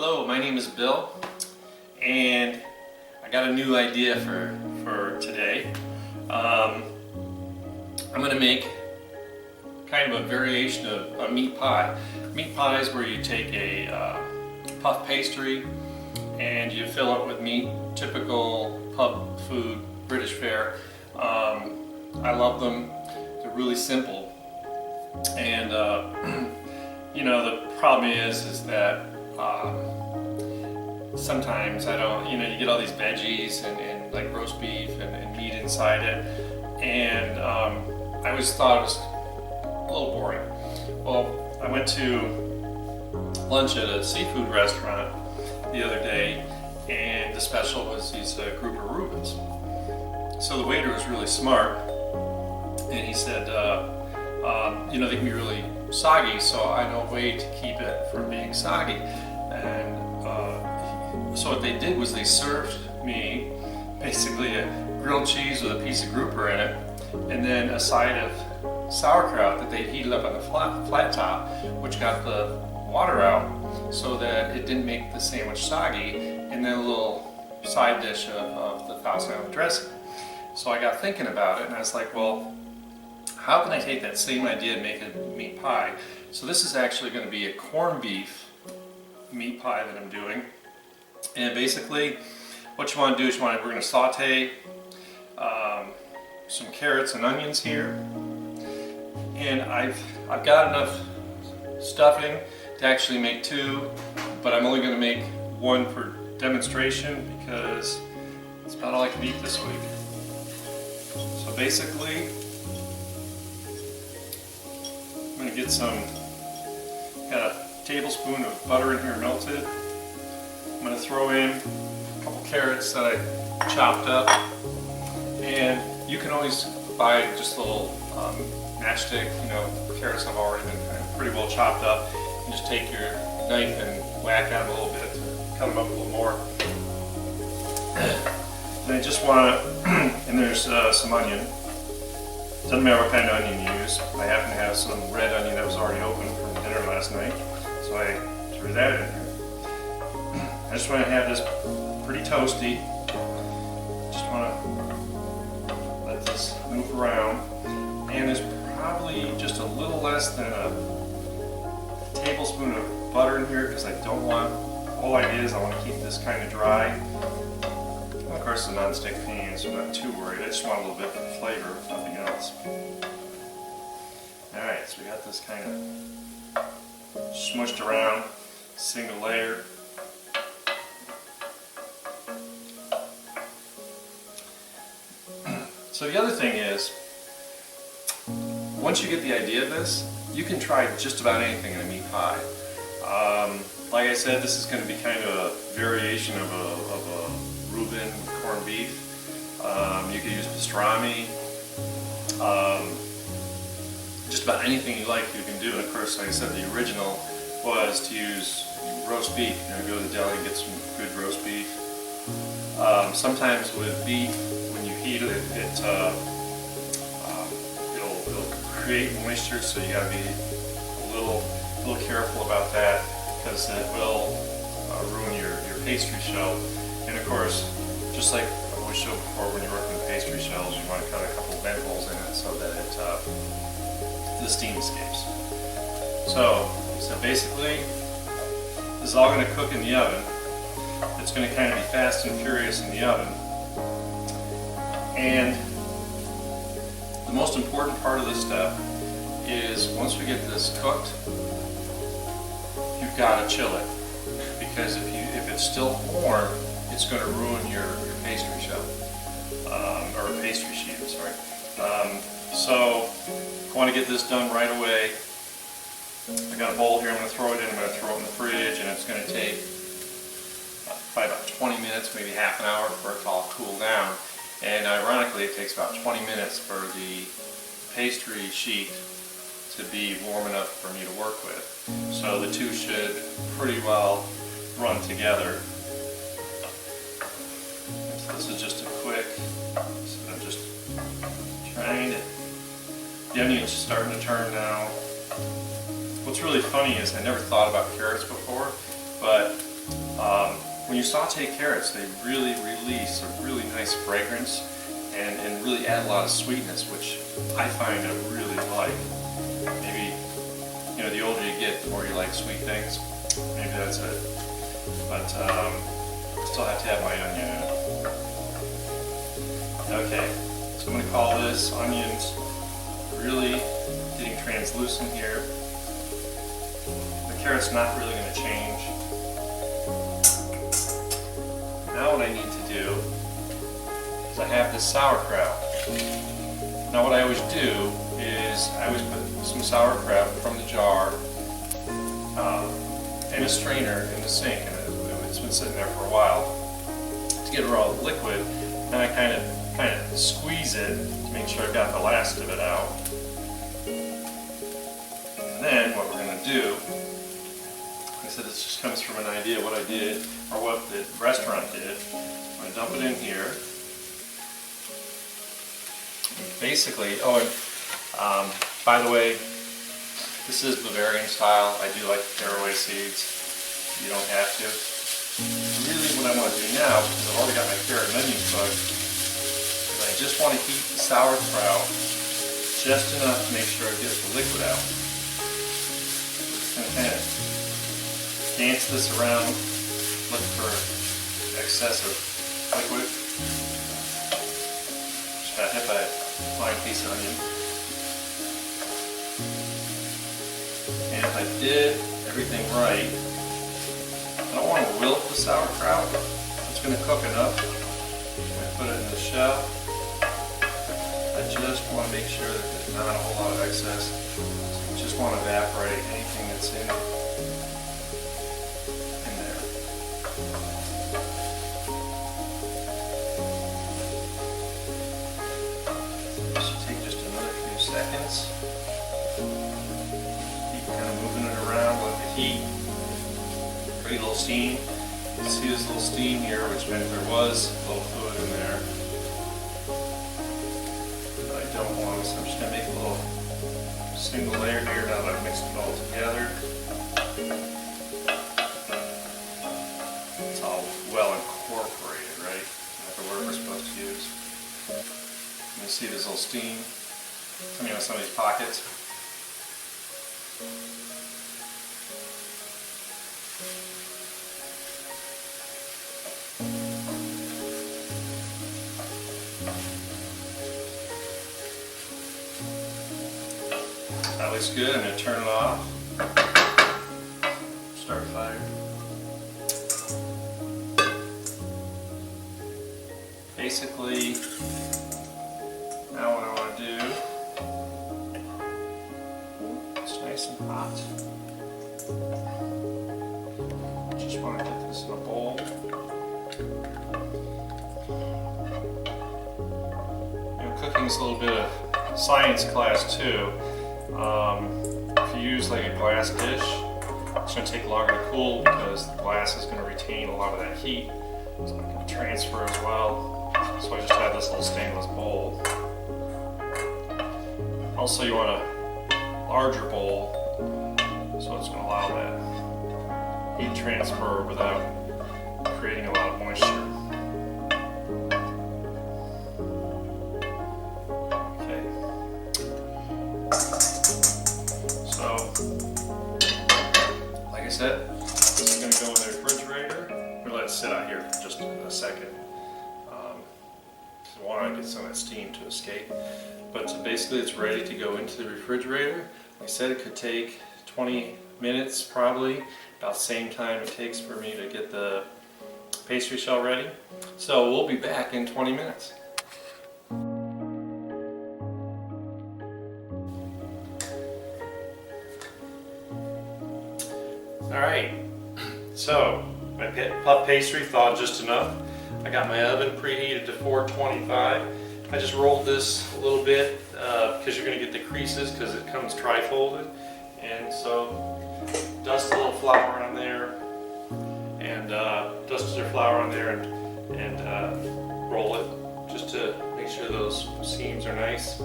Hello, my name is Bill, and I got a new idea for today. I'm going to make kind of a variation of a meat pie. Meat pie is where you take a puff pastry and you fill it with meat, typical pub food, British fare. I love them. They're really simple, and you know, the problem is that sometimes I don't, you know, you get all these veggies and like roast beef and meat inside it, and I always thought it was a little boring. Well, I went to lunch at a seafood restaurant the other day, and the special was these grouper Reubens. So the waiter was really smart, and he said, you know, they can be really soggy, so I know a way to keep it from being soggy. And so what they did was they served me basically a grilled cheese with a piece of grouper in it, and then a side of sauerkraut that they heated up on the flat top, which got the water out so that it didn't make the sandwich soggy, and then a little side dish of the Thompson dressing. So I got thinking about it, and I was like, well, how can I take that same idea and make a meat pie? So this is actually going to be a corned beef meat pie that I'm doing. And basically, what you want to do is we're going to saute some carrots and onions here. And I've got enough stuffing to actually make two, but I'm only going to make one for demonstration because it's about all I can eat this week. So basically, I'm going to get got a tablespoon of butter in here melted. I'm going to throw in a couple carrots that I chopped up, and you can always buy just a little matchstick, you know, carrots have already been kind of pretty well chopped up, and just take your knife and whack at them a little bit to cut them up a little more. And I just want to, and there's some onion. Doesn't matter what kind of onion you use. I happen to have some red onion that was already open from dinner last night, so I threw that in here. I just want to have this pretty toasty. Just want to let this move around. And there's probably just a little less than a tablespoon of butter in here because I don't want, the whole idea is I want to keep this kind of dry. And of course, it's a non-stick pan, so I'm not too worried. I just want a little bit of flavor, if nothing else. Alright, so we got this kind of smushed around, single layer. So the other thing is, once you get the idea of this, you can try just about anything in a meat pie. Like I said, this is going to be kind of a variation of a Reuben corned beef. You could use pastrami. Just about anything you like you can do. And of course, like I said, the original was to use roast beef. You know, go to the deli and get some good roast beef. Sometimes with beef, when you heat it, it'll create moisture, so you gotta be a little careful about that because it will ruin your pastry shell. And of course, just like I always showed before, when you're working with pastry shells, you want to cut a couple of vent holes in it so that the steam escapes. So basically, this is all going to cook in the oven. It's going to kind of be fast and furious in the oven. And the most important part of this step is once we get this cooked, you've got to chill it, because if it's still warm, it's going to ruin your pastry shell, or pastry sheet, I'm sorry. So I want to get this done right away. I got a bowl here, I'm going to throw it in, I'm going to throw it in the fridge, and it's going to take probably about 20 minutes, maybe half an hour for it to all cool down. And ironically, it takes about 20 minutes for the pastry sheet to be warm enough for me to work with. So the two should pretty well run together. So this is just a quick, so I'm just trying to, the onion's starting to turn now. What's really funny is I never thought about carrots before, but When you saute carrots, they really release a really nice fragrance and really add a lot of sweetness, which I find I really like. Maybe, you know, the older you get, the more you like sweet things. Maybe that's it. But I still have to have my onion in it. Okay, so I'm going to call this onions really getting translucent here. The carrot's not really going to change. Now what I need to do is I have this sauerkraut. Now what I always do is I always put some sauerkraut from the jar in a strainer in the sink, and it's been sitting there for a while to get it all liquid. And I kind of squeeze it to make sure I've got the last of it out. And then what we're going to do, like I said, this just comes from an idea what I did, or what the restaurant did. I'm going to dump it in here. Basically, oh, and by the way, this is Bavarian style. I do like caraway seeds. You don't have to. Really what I want to do now, because I've already got my carrot and onion cooked, is I just want to heat the sauerkraut just enough to make sure it gets the liquid out. Just going to kind of dance this around, look for excessive liquid. Just got hit by a fine piece of onion. And if I did everything right, I don't want to wilt the sauerkraut. It's going to cook enough. I put it in the shell. I just want to make sure that there's not a whole lot of excess. I just want to evaporate anything that's in there. This should take just another few seconds. Keep kind of moving it around with the heat. Pretty little steam. You can see this little steam here, which meant there was a little fluid in there. But I don't want it, so I'm just going to make a little single layer here now that I've mixed it all together. It's all well incorporated, right? Like the word we're supposed to use. You can see this little steam coming out of some of these pockets. That looks good. I'm going to turn it off. Start fire. Basically, now what I want to do, it's nice and hot. Just want to get this in a bowl. You know, cooking is a little bit of science class too. If you use like a glass dish, it's going to take longer to cool because the glass is going to retain a lot of that heat, so it can transfer as well. So I just have this little stainless bowl. Also, you want a larger bowl, so it's going to allow that heat transfer without creating a lot of moisture. Like I said, this is going to go in the refrigerator. We'll let it sit out here for just a second. I want to get some of that steam to escape. But basically it's ready to go into the refrigerator. Like I said, it could take 20 minutes probably, about the same time it takes for me to get the pastry shell ready. So we'll be back in 20 minutes. Alright, so my puff pastry thawed just enough. I got my oven preheated to 425. I just rolled this a little bit because you're going to get the creases because it comes tri-folded. And so dust a little flour on there and roll it just to make sure those seams are nice.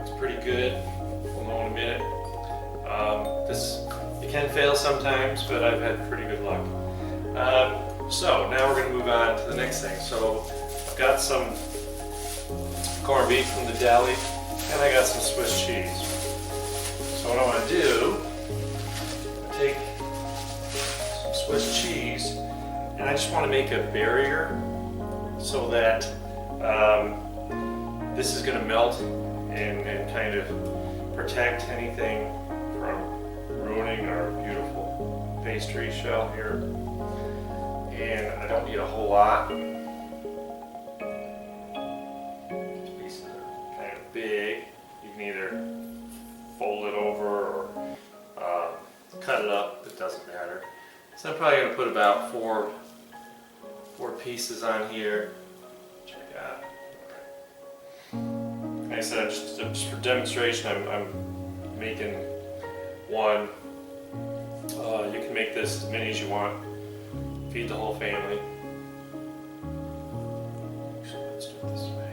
It's pretty good. We'll know in a minute. It can fail sometimes, but I've had pretty good luck. So now we're going to move on to the next thing. So I've got some corned beef from the deli, and I got some Swiss cheese. So what I want to do, I take some Swiss cheese, and I just want to make a barrier so that this is going to melt and kind of protect anything from ruining our beautiful pastry shell here. And I don't need a whole lot. These pieces are kind of big. You can either fold it over or cut it up. It doesn't matter. So I'm probably going to put about four pieces on here. Check out. Like I said, just for demonstration, I'm making one. You can make this as many as you want. Feed the whole family. Actually, let's do it this way.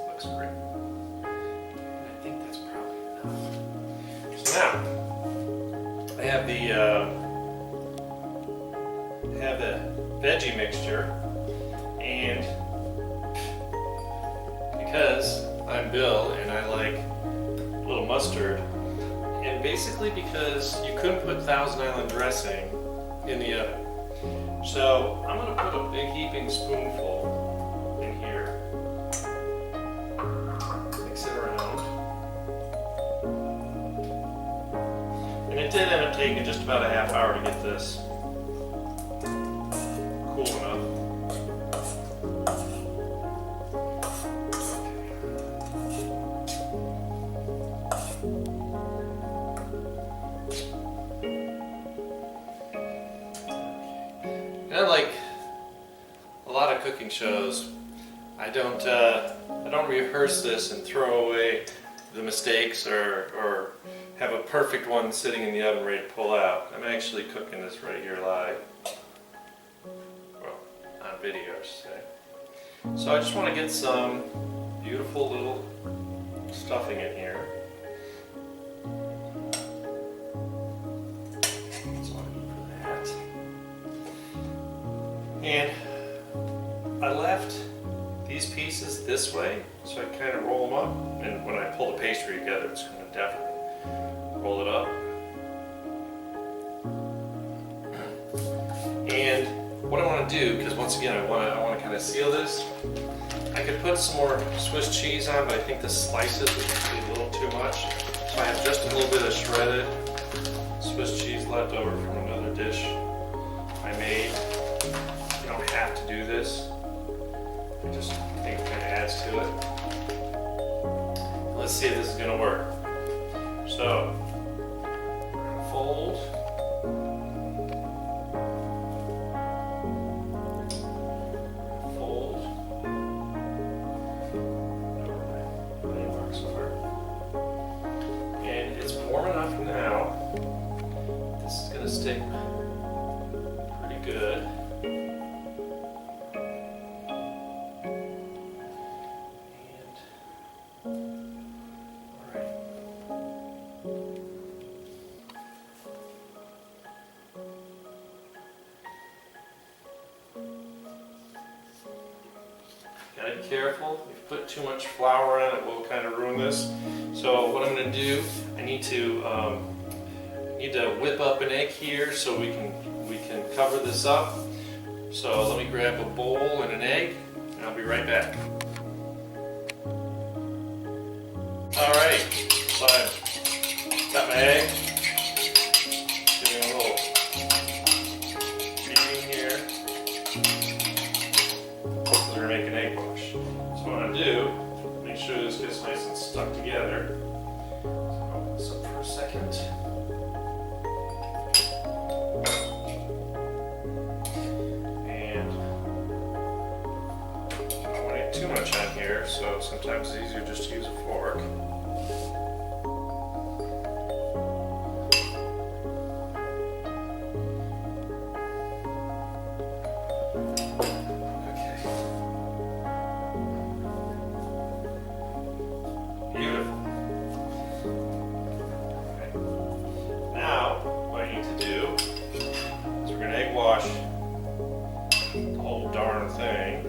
Looks great. I think that's probably enough. So now I have the veggie mixture, and because I'm Bill and I like a little mustard, and basically because you couldn't put Thousand Island dressing in the oven. So I'm going to put a big heaping spoonful in here, mix it around, and it did end up taking just about a half hour to get this cool enough. Like a lot of cooking shows, I don't rehearse this and throw away the mistakes or have a perfect one sitting in the oven ready to pull out. I'm actually cooking this right here live, well, on video I should say. So I just want to get some beautiful little stuffing in here. And I left these pieces this way, so I kind of roll them up, and when I pull the pastry together, it's going to definitely roll it up. And what I want to do, because once again I want to kind of seal this, I could put some more Swiss cheese on, but I think the slices would be a little too much. So I have just a little bit of shredded Swiss cheese left over from another dish I made. You don't have to do this. I just think it kind of adds to it. Let's see if this is going to work. So, fold. Fold. And it's warm enough now. This is going to stick pretty good. Gotta be careful. If you put too much flour on it, will kind of ruin this. So what I'm going to do, I need to whip up an egg here so we can cover this up. So let me grab a bowl and an egg, and I'll be right back. All right, so I've got my egg. Giving a little beating here. We're going to make an egg wash. So what I'm going to do, make sure this gets nice and stuck together. So I'll open this up for a second. And I don't want to get too much on here, so sometimes it's easier just to use a fork. whitewash the whole darn thing.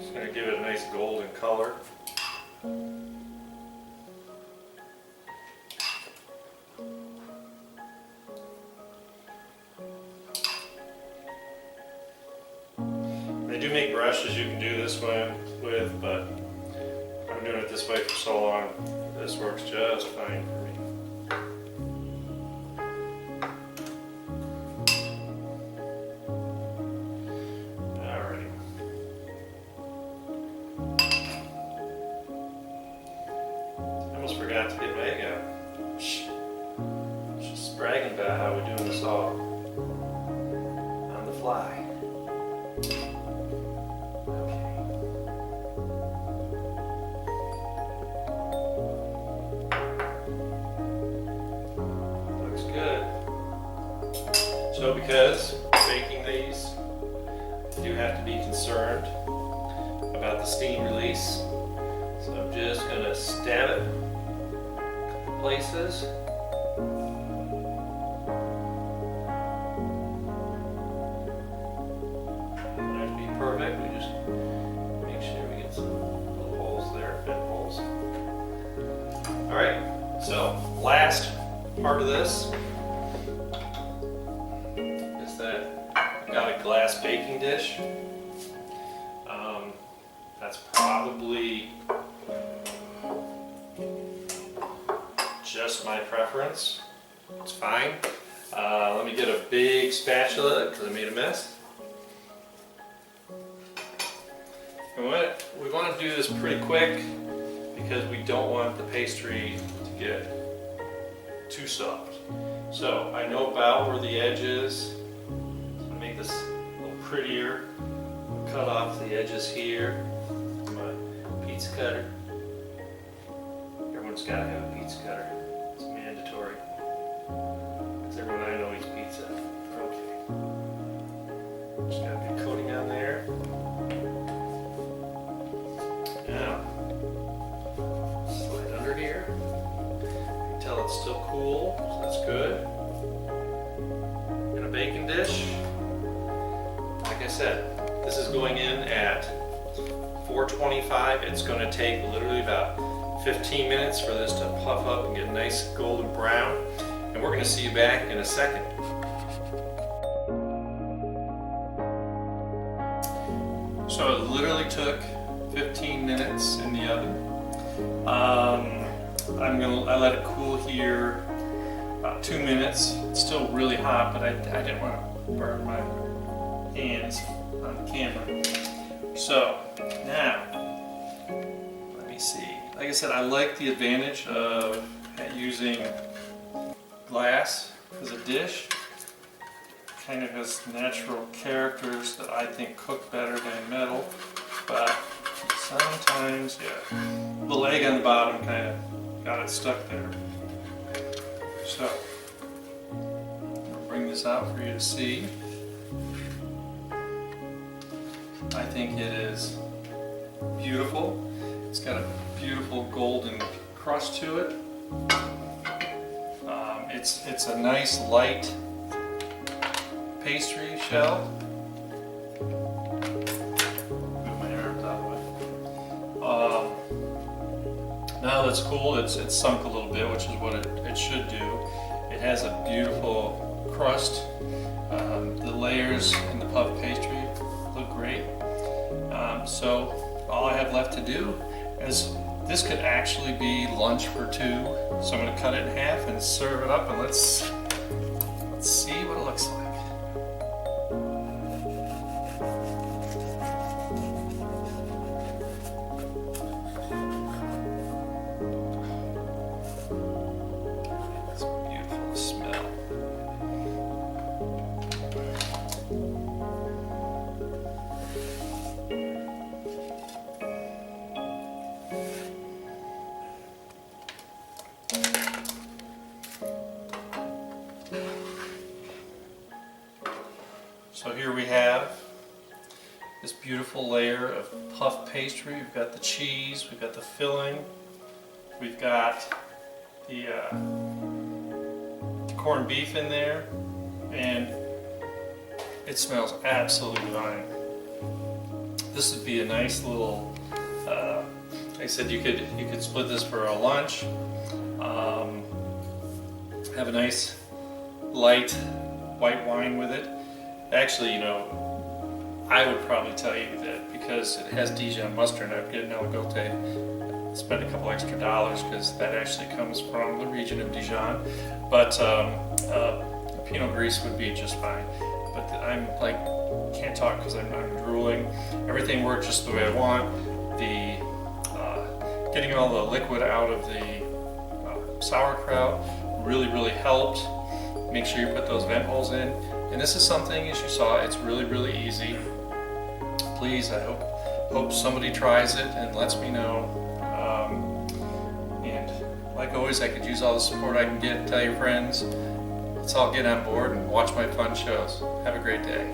Just going to give it a nice golden color. They do make brushes you can do this with, but I'm doing it this way for so long. This works just fine for me. Alrighty. I almost forgot to get my egg out. I was just bragging about how we're doing this all on the fly. So because baking these, you do have to be concerned about the steam release. So I'm just going to stab it a couple places. Doesn't have to be perfect, we just make sure we get some little holes there, vent holes. Alright, so last part of this. Got a glass baking dish. That's probably just my preference. It's fine. Let me get a big spatula because I made a mess. And we want to do this pretty quick because we don't want the pastry to get too soft. So I know about where the edge is. Make this a little prettier. Cut off the edges here. My pizza cutter. Everyone's got to have a pizza cutter. It's mandatory. Because everyone I know eats pizza. Okay. Just got a good coating on there. Now, slide under here. You can tell it's still cool, so that's good. In a baking dish. Like I said, this is going in at 425. It's going to take literally about 15 minutes for this to puff up and get nice golden brown. And we're going to see you back in a second. So it literally took 15 minutes in the oven. I let it cool here about 2 minutes. It's still really hot, but I didn't want to burn my hands on camera. So now, let me see. Like I said, I like the advantage of using glass as a dish. Kind of has natural characters that I think cook better than metal, but sometimes, yeah, the leg on the bottom kind of got it stuck there. So, I'll bring this out for you to see. I think it is beautiful. It's got a beautiful golden crust to it. It's a nice light pastry shell. Move my arms out of the way. Now that's cool. It's sunk a little bit, which is what it should do. It has a beautiful crust. The layers in the puff pastry look great. So all I have left to do is, this could actually be lunch for two. So I'm going to cut it in half and serve it up, and let's see what it looks like. It's beautiful smell. So here we have this beautiful layer of puff pastry. We've got the cheese, we've got the filling, we've got the corned beef in there, and it smells absolutely fine. This would be a nice little, like I said, you could split this for a lunch, have a nice light white wine with it. Actually, you know, I would probably tell you that because it has Dijon mustard, I'd get an Aligote, spend a couple extra dollars because that actually comes from the region of Dijon. But Pinot Gris would be just fine. But I'm like, can't talk because I'm drooling. Everything worked just the way I want. The getting all the liquid out of the sauerkraut really helped. Make sure you put those vent holes in. And this is something, as you saw, it's really easy. Please, I hope somebody tries it and lets me know. And like always, I could use all the support I can get. Tell your friends. Let's all get on board and watch my fun shows. Have a great day.